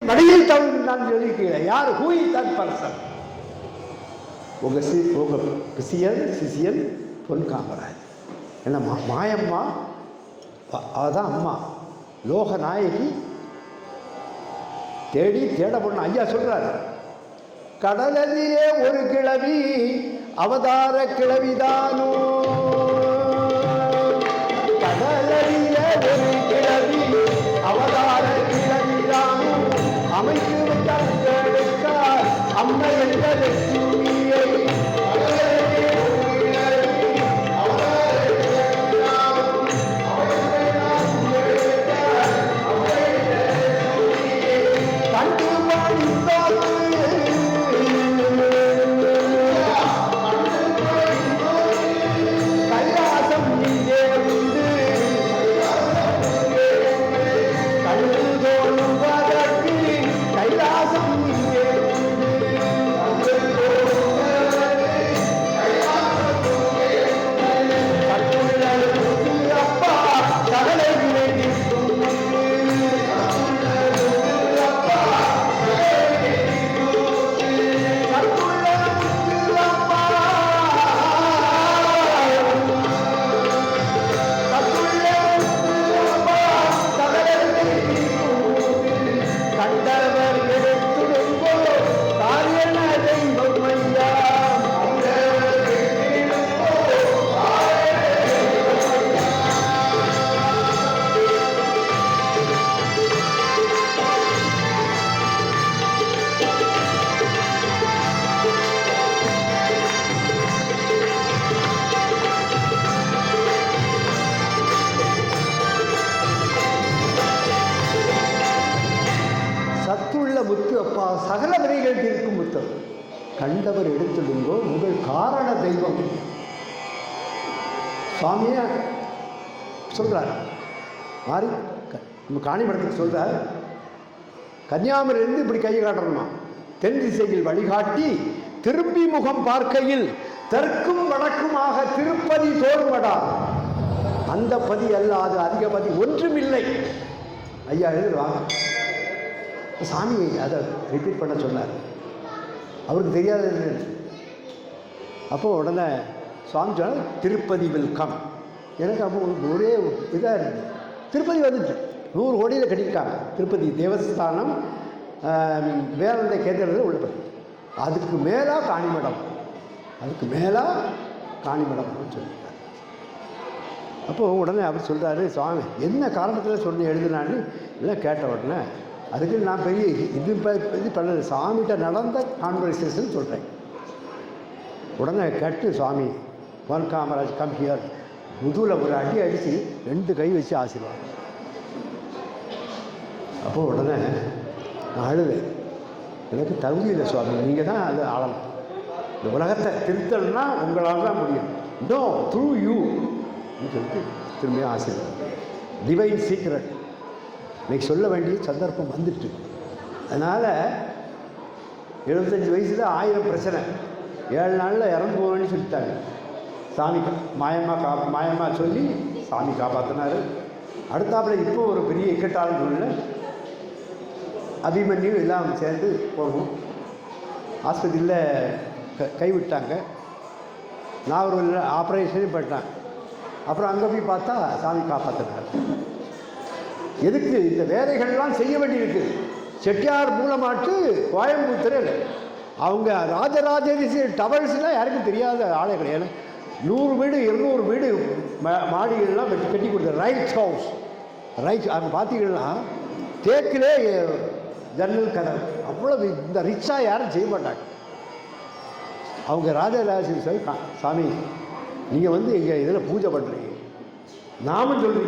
மடியில் தவிர்த்து நான் சொல்லியிருக்கீங்க. யார்? Who is that person? உங்கள் சிசியன் பொன் காமராஜ். என்ன மாயம்மா, அதுதான் அம்மா லோக நாயகி. தேட பொண்ணு. ஐயா சொல்றாரு, கடலிலே ஒரு கிழவி அவதார கிழவிதானோ, கடலிலே ஒரு கிழவி அவதார கிழவிதானோ, அமைத்து விட்டார் அம்மை என்ற லட்சுமியை. முத்து அப்பா சகல வினைகள் தீர்க்கும் முத்தம் கண்டவர் எடுத்துடுங்கோ உங்கள் காரண தெய்வம். சுவாமியா சொல்றார் மாறி காணிமடத்துக்கு சொல்றார், கன்னியாகுமரியிலிருந்து இப்படி கையை காட்டணுமா, தென் திசையில் வழிகாட்டி திரும்பி முகம் பார்க்கையில் தெற்கும் வடக்குமாக திருப்பதி தோறுமடா, அந்த பதி அல்லாது அதிக பதி ஒன்றுமில்லை. ஐயா எழுதுவாங்க. சாமி அதை ரிப்பீட் பண்ண சொன்னார், அவருக்கு தெரியாது. அப்போ உடனே சுவாமி சொன்னார், திருப்பதி வில் கம். எனக்கு அப்போ ஒரே இதாக இருக்குது. திருப்பதி வந்துட்டு 100 கோடியில் கட்டியிருக்காங்க. திருப்பதி தேவஸ்தானம் வேதாந்த கேந்திரத்தில் உள்ளபடி, அதுக்கு மேலாக காணிமடம், அதுக்கு மேலாக காணிமடம்னு சொல்லியிருக்காரு. அப்போது உடனே அவர் சொல்கிறாரு, சுவாமி என்ன காரணத்தில் சொன்ன எழுதுனான்னு எல்லாம் கேட்ட உடனே, அதுக்கு நான் பெரிய இது பண்ணல, சாமிகிட்ட நடந்த கான்வர்சேஷன் சொல்கிறேன். உடனே கேட்டு சுவாமி பொன் காமராஜ் கம் ஹியர், முதுகில் ஒரு அடி அடித்து 2 கை வச்சு ஆசீர்வாதம். அப்போது உடனே நான் அழுவேன், எனக்கு தகுதி இல்லை சுவாமி, நீங்கள் தான் அது ஆளணும், இந்த உலகத்தை திருத்தல்னா உங்களால் தான் முடியும், நோ த்ரூ யூ சொல்லிட்டு திரும்பியும் ஆசீர்வாதம். டிவைன் சீக்ரெட் இன்னைக்கு சொல்ல வேண்டிய சந்தர்ப்பம் வந்துட்டு. அதனால் 75 வயசில் 1000 பிரச்சனை, 7 நாளில் இறந்து போவேன்னு சொல்லிட்டாங்க. சாமி மாயமாக சொல்லி சாமி காப்பாற்றினார். அடுத்தாப்பில் இப்போ ஒரு பெரிய இக்கட்டான சூழ்நிலை, அபிமன்யு எல்லாம் சேர்ந்து போகணும், ஆஸ்பத்திரியில் கைவிட்டாங்க. நான் ஒரு ஆப்ரேஷனே பண்ணிட்டேன். அப்புறம் அங்கே போய் பார்த்தா சாமி காப்பாற்றினார். எதுக்கு இந்த வேலைகள்லாம் செய்ய வேண்டியிருக்கு? செட்டியார் மூலமாட்டு கோயம்புத்தூர் அவங்க ராஜராஜேஸ்வரி டவர்ஸ்லாம் யாருக்கும் தெரியாத ஆளே கிடையாது. 100 வீடு 200 வீடு மாடிகள்லாம் கட்டி கொடுத்தாரு. Right house, right. அங்கே பார்த்தீங்கன்னா தேக்கிலே ஜன்னல் கதவு, அவ்வளோ இந்த ரிச்சாக யாரும் செய்ய மாட்டாங்க. அவங்க ராஜராஜேஸ்வரி சாமி நீங்கள் வந்து எங்கள் இதில் பூஜை பண்ணுறீங்க, நாமும் சொல்கிறீங்க.